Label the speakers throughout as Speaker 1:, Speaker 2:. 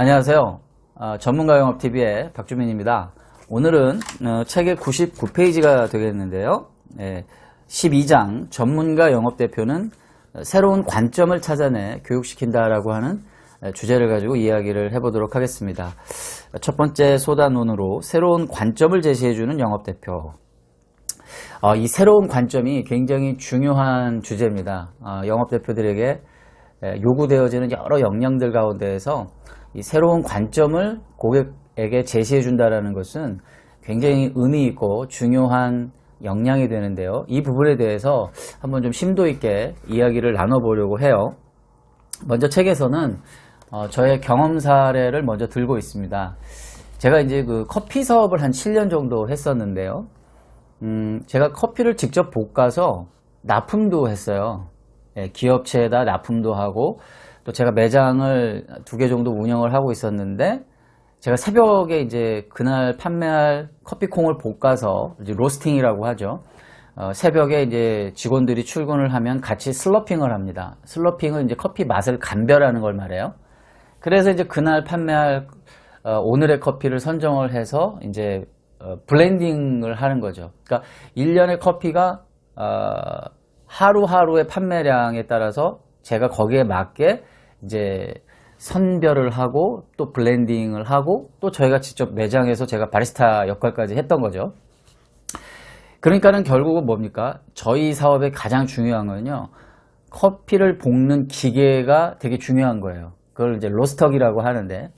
Speaker 1: 안녕하세요. 전문가 영업TV의 박주민입니다. 오늘은 책의 99페이지가 되겠는데요. 12장 전문가 영업대표는 새로운 관점을 찾아내 교육시킨다라고 하는 주제를 가지고 이야기를 해보도록 하겠습니다. 첫 번째 소단원으로 새로운 관점을 제시해주는 영업대표. 이 새로운 관점이 굉장히 중요한 주제입니다. 영업대표들에게 요구되어지는 여러 역량들 가운데에서 이 새로운 관점을 고객에게 제시해 준다는 것은 굉장히 의미 있고 중요한 역량이 되는데요. 이 부분에 대해서 한번 좀 심도 있게 이야기를 나눠보려고 해요. 먼저 책에서는 저의 경험 사례를 먼저 들고 있습니다. 제가 이제 그 커피 사업을 한 7년 정도 했었는데요. 제가 커피를 직접 볶아서 납품도 했어요. 기업체에다 납품도 하고, 또 제가 매장을 2개 정도 운영을 하고 있었는데, 제가 새벽에 이제 그날 판매할 커피콩을 볶아서 이제 로스팅이라고 하죠. 새벽에 이제 직원들이 출근을 하면 같이 슬러핑을 합니다. 슬러핑은 이제 커피 맛을 감별하는 걸 말해요. 그래서 이제 그날 판매할 오늘의 커피를 선정을 해서 이제 블렌딩을 하는 거죠. 그러니까 1년의 커피가 하루하루의 판매량에 따라서 제가 거기에 맞게 이제 선별을 하고 또 블렌딩을 하고 또 저희가 직접 매장에서 제가 바리스타 역할까지 했던 거죠. 그러니까는 결국은 뭡니까? 저희 사업의 가장 중요한 거는요, 커피를 볶는 기계가 되게 중요한 거예요. 그걸 이제 로스터기라고 하는데,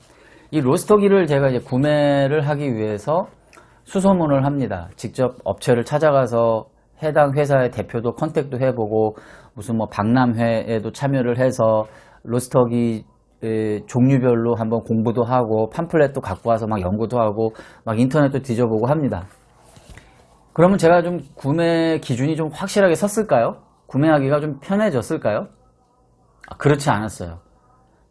Speaker 1: 이 로스터기를 제가 이제 구매를 하기 위해서 수소문을 합니다. 직접 업체를 찾아가서 해당 회사의 대표도 컨택도 해보고, 무슨 뭐 박람회에도 참여를 해서 로스터기 종류별로 한번 공부도 하고, 팜플렛도 갖고 와서 막 연구도 하고, 막 인터넷도 뒤져보고 합니다. 그러면 제가 좀 구매 기준이 좀 확실하게 섰을까요? 구매하기가 좀 편해졌을까요? 그렇지 않았어요.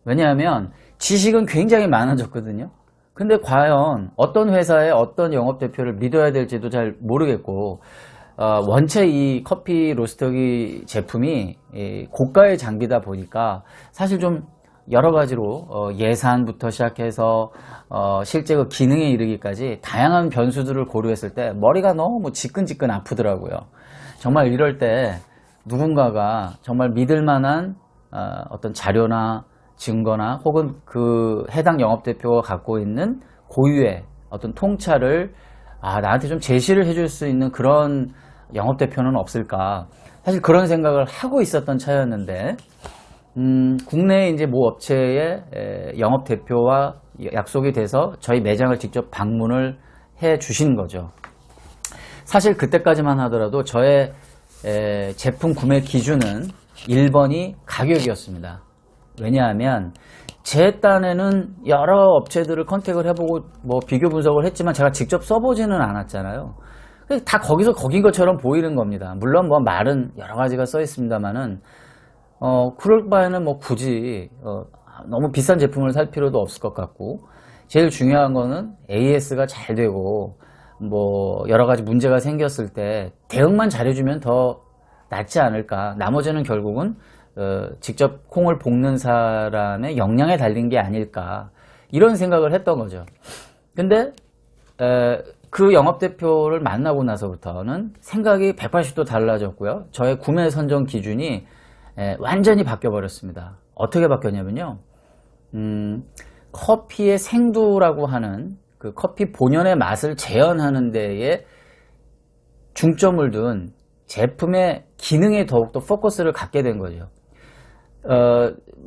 Speaker 1: 왜냐하면 지식은 굉장히 많아졌거든요. 근데 과연 어떤 회사의 어떤 영업대표를 믿어야 될지도 잘 모르겠고, 원체 이 커피 로스터기 제품이 고가의 장비다 보니까 사실 좀 여러 가지로 예산부터 시작해서 실제 그 기능에 이르기까지 다양한 변수들을 고려했을 때 머리가 너무 지끈지끈 아프더라고요. 정말 이럴 때 누군가가 정말 믿을 만한 어떤 자료나 증거나 혹은 그 해당 영업대표가 갖고 있는 고유의 어떤 통찰을 나한테 좀 제시를 해줄 수 있는 그런 영업대표는 없을까. 사실 그런 생각을 하고 있었던 차였는데, 국내에 이제 모 업체의 영업대표와 약속이 돼서 저희 매장을 직접 방문을 해 주신 거죠. 사실 그때까지만 하더라도 저의 제품 구매 기준은 1번이 가격이었습니다. 왜냐하면 제 딴에는 여러 업체들을 컨택을 해보고 뭐 비교 분석을 했지만 제가 직접 써보지는 않았잖아요. 다 거기서 거긴 것처럼 보이는 겁니다. 물론 뭐 말은 여러 가지가 써 있습니다만은 그럴 바에는 뭐 굳이 너무 비싼 제품을 살 필요도 없을 것 같고, 제일 중요한 거는 AS가 잘 되고 뭐 여러 가지 문제가 생겼을 때 대응만 잘해주면 더 낫지 않을까. 나머지는 결국은 직접 콩을 볶는 사람의 역량에 달린 게 아닐까, 이런 생각을 했던 거죠. 근데 그 영업대표를 만나고 나서부터는 생각이 180도 달라졌고요. 저의 구매 선정 기준이 완전히 바뀌어 버렸습니다. 어떻게 바뀌었냐면요, 커피의 생두라고 하는 그 커피 본연의 맛을 재현하는 데에 중점을 둔 제품의 기능에 더욱더 포커스를 갖게 된 거죠.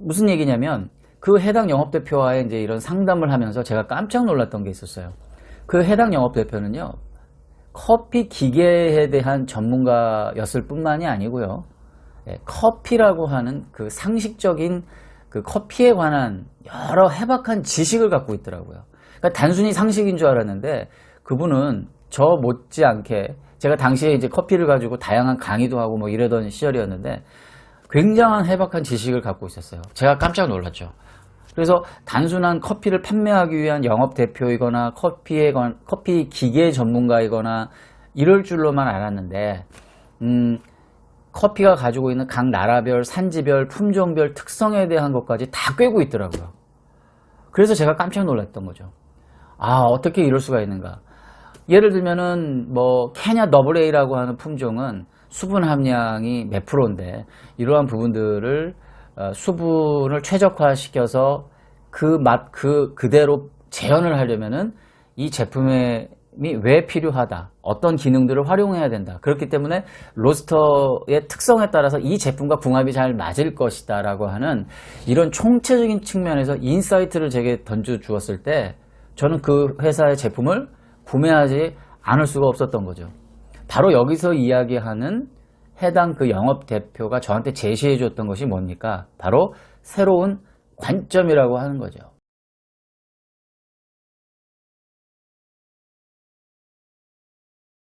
Speaker 1: 무슨 얘기냐면, 그 해당 영업대표와의 이제 이런 상담을 하면서 제가 깜짝 놀랐던 게 있었어요. 그 해당 영업대표는요, 커피 기계에 대한 전문가였을 뿐만이 아니고요, 커피라고 하는 그 상식적인 그 커피에 관한 여러 해박한 지식을 갖고 있더라고요. 그러니까 단순히 상식인 줄 알았는데, 그분은 저 못지않게, 제가 당시에 이제 커피를 가지고 다양한 강의도 하고 뭐 이러던 시절이었는데, 굉장한 해박한 지식을 갖고 있었어요. 제가 깜짝 놀랐죠. 그래서 단순한 커피를 판매하기 위한 영업대표이거나 커피 기계 전문가이거나 이럴 줄로만 알았는데, 커피가 가지고 있는 각 나라별, 산지별, 품종별 특성에 대한 것까지 다 꿰고 있더라고요. 그래서 제가 깜짝 놀랐던 거죠. 아, 어떻게 이럴 수가 있는가. 예를 들면은 뭐 케냐 AA라고 하는 품종은 수분 함량이 몇 프로인데 이러한 부분들을 수분을 최적화시켜서 그 맛 그대로 재현을 하려면은 이 제품이 왜 필요하다, 어떤 기능들을 활용해야 된다, 그렇기 때문에 로스터의 특성에 따라서 이 제품과 궁합이 잘 맞을 것이다 라고 하는 이런 총체적인 측면에서 인사이트를 제게 던져 주었을 때 저는 그 회사의 제품을 구매하지 않을 수가 없었던 거죠. 바로 여기서 이야기하는 해당 그 영업대표가 저한테 제시해 줬던 것이 뭡니까? 바로 새로운 관점이라고 하는 거죠.